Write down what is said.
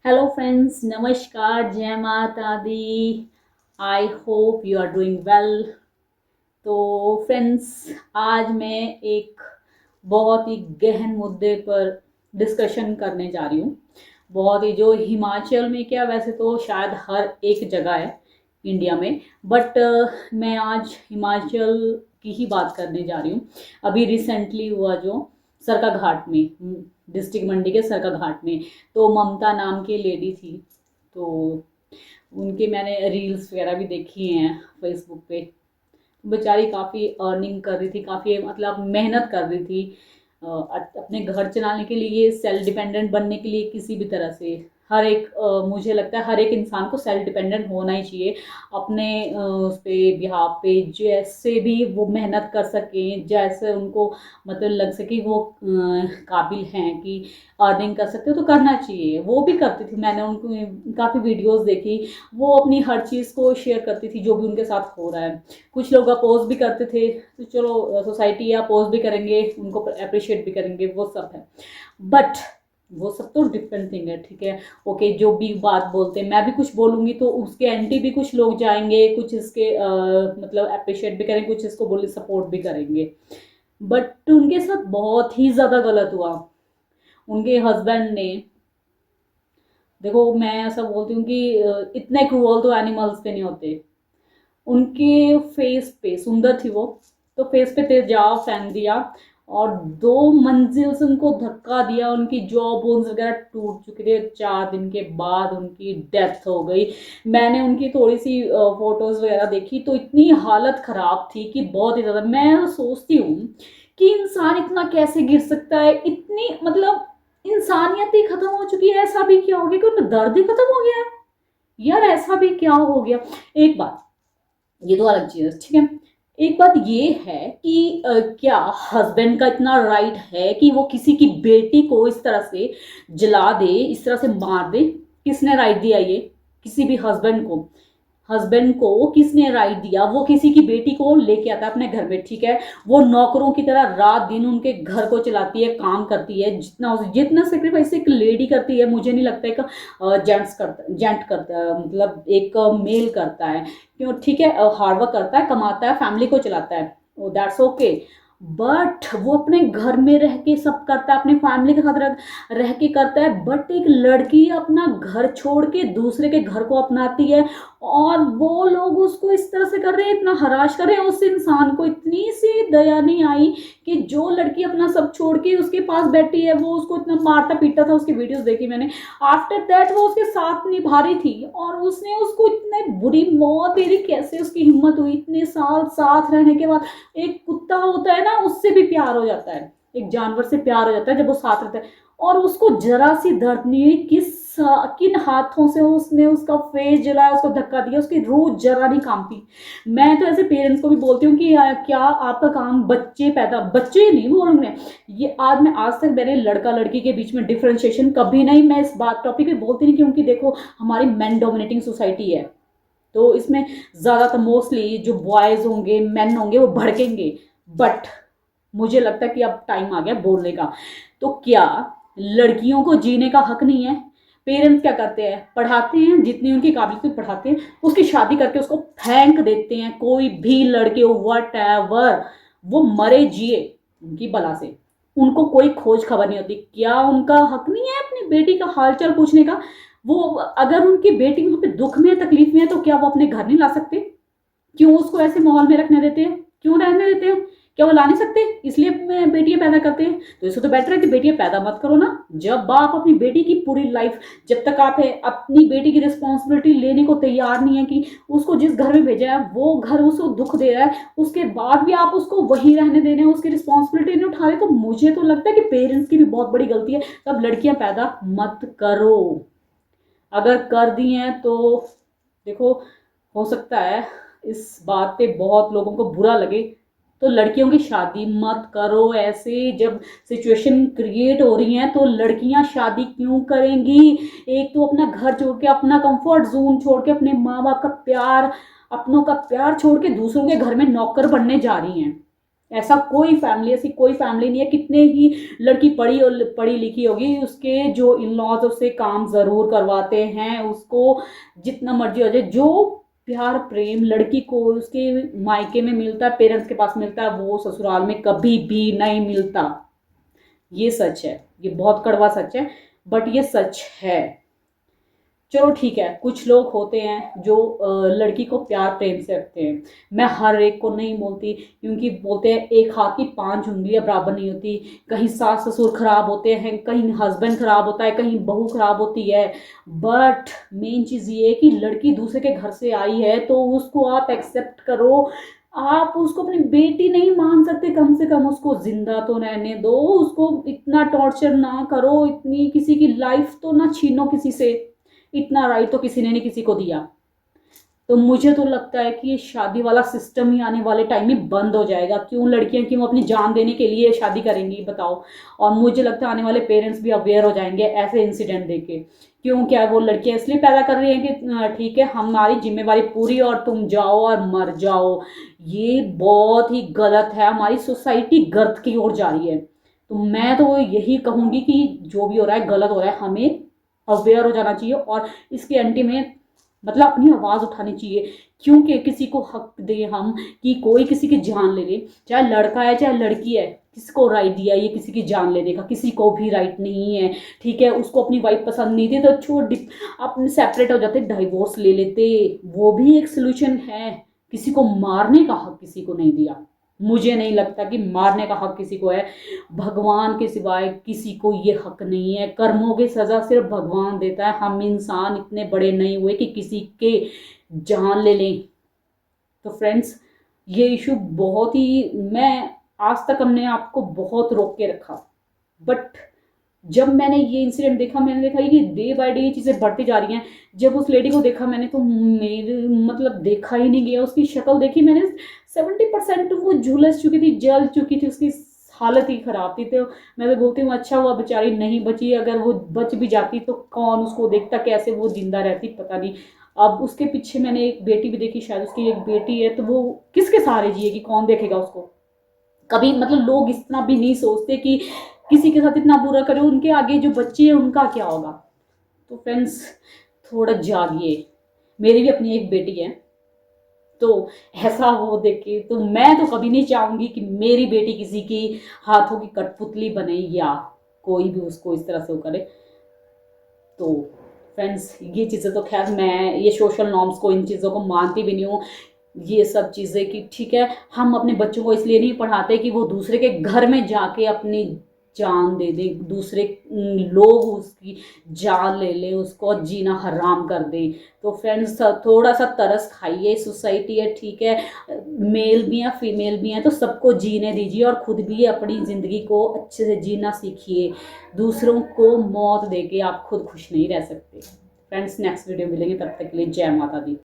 Hello friends, नमस्कार, जय माता दी। I hope you are doing well. तो फ्रेंड्स, आज मैं एक बहुत ही गहन मुद्दे पर डिस्कशन करने जा रही हूँ। बहुत ही जो हिमाचल में, क्या वैसे तो शायद हर एक जगह है इंडिया में, बट मैं आज हिमाचल की ही बात करने जा रही हूँ। अभी रिसेंटली हुआ जो सरका घाट में, डिस्ट्रिक्ट मंडी के सरका घाट में, तो ममता नाम की लेडी थी। तो उनके मैंने रील्स वगैरह भी देखी हैं फेसबुक पे। बेचारी काफ़ी अर्निंग कर रही थी, काफ़ी मतलब मेहनत कर रही थी अपने घर चलाने के लिए, सेल्फ डिपेंडेंट बनने के लिए। किसी भी तरह से हर एक मुझे लगता है हर एक इंसान को सेल्फ डिपेंडेंट होना ही चाहिए अपने उस पे बिहाव पे, जैसे भी वो मेहनत कर सकें, जैसे उनको मतलब लग सके वो काबिल हैं कि अर्निंग कर सकते हो तो करना चाहिए। वो भी करती थी, मैंने उनको काफ़ी वीडियोस देखी। वो अपनी हर चीज़ को शेयर करती थी जो भी उनके साथ हो रहा है। कुछ लोग अपोज भी करते थे, तो चलो सोसाइटी अपोज भी करेंगे, उनको अप्रिशिएट भी करेंगे, वो सब है। बट वो सब तो डिफरेंट थिंग है, ठीक है। ओके, जो भी बात बोलते हैं, मैं भी कुछ बोलूँगी तो उसके एंटी भी कुछ लोग जाएंगे, कुछ इसके मतलब अप्रिशिएट भी करेंगे, कुछ इसको बोले सपोर्ट भी करेंगे। बट उनके साथ बहुत ही ज़्यादा गलत हुआ। उनके हस्बैंड ने, देखो मैं ऐसा बोलती हूँ कि इतने क्रूअल तो एनिमल्स पे नहीं होते। उनके फेस पे सुंदर थी वो, तो फेस पे तेजाब फेंक दिया और 2 मंजिल से उनको धक्का दिया। उनकी जॉ बोन्स वगैरह टूट चुके थे। 4 दिन के बाद उनकी डेथ हो गई। मैंने उनकी थोड़ी सी फोटोज वगैरह देखी तो इतनी हालत खराब थी कि बहुत ही ज़्यादा। मैं सोचती हूँ कि इंसान इतना कैसे गिर सकता है, इतनी मतलब इंसानियत ही खत्म हो चुकी है। ऐसा भी क्या हो गया कि उनका दर्द ही खत्म हो गया है? यार ऐसा भी क्या हो गया? एक बात, ये तो अलग चीज है, ठीक है। एक बात ये है कि क्या हस्बैंड का इतना राइट है कि वो किसी की बेटी को इस तरह से जला दे, इस तरह से मार दे? किसने राइट दिया ये? किसी भी हस्बैंड को, हस्बैंड को किसने राइट दिया? वो किसी की बेटी को लेके आता है अपने घर में, ठीक है। वो नौकरों की तरह रात दिन उनके घर को चलाती है, काम करती है। जितना जितना सेक्रीफाइस एक लेडी करती है, मुझे नहीं लगता एक जेंट करता है, मतलब एक मेल करता है। क्यों? ठीक है, हार्डवर्क करता है, कमाता है, फैमिली को चलाता है, दैट्स ओके। बट वो अपने घर में रह के सब करता है, अपनी फैमिली के साथ रह के करता है। बट एक लड़की अपना घर छोड़ के दूसरे के घर को अपनाती है, और वो लोग उसको इस तरह से कर रहे हैं, इतना हराश कर रहे हैं। उस इंसान को इतनी सी दया नहीं आई कि जो लड़की अपना सब छोड़ के उसके पास बैठी है, वो उसको इतना मारता पीटता था। उसकी वीडियोस देखी मैंने। आफ्टर दैट वो उसके साथ निभा रही थी और उसने उसको इतने बुरी मौत दे दी। कैसे उसकी हिम्मत हुई? इतने साल साथ रहने के बाद एक कुत्ता होता है ना, उससे भी प्यार हो जाता है, एक जानवर से प्यार हो जाता है जब वो साथ रहता है। और उसको जरा सी दर्द नहीं हुई। किन हाथों से उसने उसका फेस जलाया, उसको धक्का दिया, उसकी रूह जरा नहीं कांपी। मैं तो ऐसे पेरेंट्स को भी बोलती हूँ कि क्या आपका काम बच्चे नहीं बोलूंगे ये। आज तक मैंने लड़का लड़की के बीच में डिफ्रेंशिएशन कभी नहीं, मैं इस बात टॉपिक पे बोलती नहीं, क्योंकि देखो हमारी मैन डोमिनेटिंग सोसाइटी है। तो इसमें ज़्यादातर मोस्टली जो बॉयज़ होंगे, मैन होंगे, वो भड़केंगे। बट मुझे लगता है कि अब टाइम आ गया बोलने का। तो क्या लड़कियों को जीने का हक नहीं है? पेरेंट्स क्या करते हैं? पढ़ाते हैं, जितनी उनकी काबिलियत से पढ़ाते हैं, उसकी शादी करके उसको फेंक देते हैं। कोई भी लड़के हो, वट एवर, वो मरे जिए उनकी बला से, उनको कोई खोज खबर नहीं होती। क्या उनका हक नहीं है अपनी बेटी का हालचाल पूछने का? वो अगर उनकी बेटी वहां पे दुख में है, तकलीफ में है, तो क्या वो अपने घर नहीं ला सकते? क्यों उसको ऐसे माहौल में रखने देते हैं? क्यों रहने देते हैं? क्या वो ला नहीं सकते? इसलिए बेटियां पैदा करते हैं। तो इससे तो बेटर है कि बेटियां पैदा मत करो ना। जब बाप अपनी बेटी की पूरी लाइफ, जब तक आप है अपनी बेटी की रिस्पॉन्सिबिलिटी लेने को तैयार नहीं है कि उसको जिस घर में भेजा है वो घर उसको दुख दे रहा है, उसके बाद भी आप उसको वहीं रहने दे रहे हैं, उसकी रिस्पॉन्सिबिलिटी नहीं उठा रहे, तो मुझे तो लगता है कि पेरेंट्स की भी बहुत बड़ी गलती है। तब लड़कियां पैदा मत करो। अगर कर दी हैं तो देखो, हो सकता है इस बात पे बहुत लोगों को बुरा लगे, तो लड़कियों की शादी मत करो ऐसे। जब सिचुएशन क्रिएट हो रही है तो लड़कियां शादी क्यों करेंगी? एक तो अपना घर छोड़ के, अपना कंफर्ट जोन छोड़ के, अपने माँ बाप का प्यार, अपनों का प्यार छोड़ के दूसरों के घर में नौकर बनने जा रही हैं। ऐसा कोई फैमिली, ऐसी कोई फैमिली नहीं है, कितने ही लड़की पढ़ी और पढ़ी लिखी होगी, उसके जो इन लॉज उससे काम ज़रूर करवाते हैं, उसको जितना मर्जी हो जाए, जो प्यार प्रेम लड़की को उसके मायके में मिलता है, पेरेंट्स के पास मिलता है, वो ससुराल में कभी भी नहीं मिलता। ये सच है, ये बहुत कड़वा सच है, बट ये सच है। चलो ठीक है, कुछ लोग होते हैं जो लड़की को प्यार प्रेम से रखते हैं, मैं हर एक को नहीं बोलती, क्योंकि बोलते हैं एक हाथ की 5 उंगलियां बराबर नहीं होती। कहीं सास ससुर खराब होते हैं, कहीं हस्बैंड खराब होता है, कहीं बहू खराब होती है, बट मेन चीज़ ये है कि लड़की दूसरे के घर से आई है तो उसको आप एक्सेप्ट करो। आप उसको अपनी बेटी नहीं मान सकते, कम से कम उसको जिंदा तो रहने दो, उसको इतना टॉर्चर ना करो, इतनी किसी की लाइफ तो ना छीनो किसी से। इतना राइट तो किसी ने नहीं किसी को दिया। तो मुझे तो लगता है कि ये शादी वाला सिस्टम ही आने वाले टाइम में बंद हो जाएगा। क्यों लड़कियां क्यों अपनी जान देने के लिए शादी करेंगी बताओ। और मुझे लगता है आने वाले पेरेंट्स भी अवेयर हो जाएंगे ऐसे इंसिडेंट देख के। क्यों, क्या वो लड़कियां इसलिए पैदा कर रही हैं कि ठीक है हमारी जिम्मेवारी पूरी और तुम जाओ और मर जाओ। ये बहुत ही गलत है, हमारी सोसाइटी गर्द की ओर जा रही है। तो मैं तो यही कहूंगी कि जो भी हो रहा है गलत हो रहा है, हमें अवेयर हो जाना चाहिए और इसके एंटी में मतलब अपनी आवाज़ उठानी चाहिए। क्योंकि किसी को हक दे हम कि कोई किसी की जान ले ले, चाहे लड़का है चाहे लड़की है, किसको राइट दिया ये किसी की जान लेने का? किसी को भी राइट नहीं है। ठीक है, उसको अपनी वाइफ पसंद नहीं थी तो छोड़ अपने सेपरेट हो जाते, डाइवोर्स ले लेते, वो भी एक सोल्यूशन है। किसी को मारने का हक किसी को नहीं दिया। मुझे नहीं लगता कि मारने का हक किसी को है। भगवान के सिवाय किसी को ये हक नहीं है। कर्मों की सजा सिर्फ भगवान देता है, हम इंसान इतने बड़े नहीं हुए कि किसी के जान ले लें। तो फ्रेंड्स, ये इशू बहुत ही, मैं आज तक हमने आपको बहुत रोक के रखा, बट जब मैंने ये इंसिडेंट देखा, मैंने देखा कि डे बाय डे ये चीज़ें बढ़ती जा रही हैं। जब उस लेडी को देखा मैंने तो मेरे मतलब देखा ही नहीं गया, उसकी शक्ल देखी मैंने, 70% वो झुलस चुकी थी, जल चुकी थी, उसकी हालत ही खराब थी। तो मैं तो बोलती हूँ अच्छा हुआ बेचारी नहीं बची, अगर वो बच भी जाती तो कौन उसको देखता, कैसे वो जिंदा रहती पता नहीं। अब उसके पीछे मैंने एक बेटी भी देखी, शायद उसकी एक बेटी है, तो वो किसके सहारे जिएगी, कौन देखेगा उसको? कभी मतलब लोग इतना भी नहीं सोचते कि किसी के साथ इतना बुरा करे, उनके आगे जो बच्चे हैं उनका क्या होगा। तो फ्रेंड्स, थोड़ा जागिए। मेरी भी अपनी एक बेटी है, तो ऐसा वो देखे तो मैं तो कभी नहीं चाहूंगी कि मेरी बेटी किसी की हाथों की कठपुतली बने या कोई भी उसको इस तरह से वो करे। तो फ्रेंड्स, ये चीज़ें तो खैर मैं ये सोशल नॉर्म्स को, इन चीज़ों को मानती भी नहीं हूँ। ये सब चीज़ें कि ठीक है हम अपने बच्चों को इसलिए नहीं पढ़ाते कि वो दूसरे के घर में जाके अपनी जान दे दे, दूसरे लोग उसकी जान ले ले, उसको जीना हराम कर दे। तो फ्रेंड्स, थोड़ा सा तरस खाइए, सोसाइटी है ठीक है, मेल भी हैं फीमेल भी हैं, तो सबको जीने दीजिए और खुद भी अपनी ज़िंदगी को अच्छे से जीना सीखिए। दूसरों को मौत देके आप खुद खुश नहीं रह सकते। फ्रेंड्स, नेक्स्ट वीडियो मिलेंगे, तब तक के लिए जय माता दी।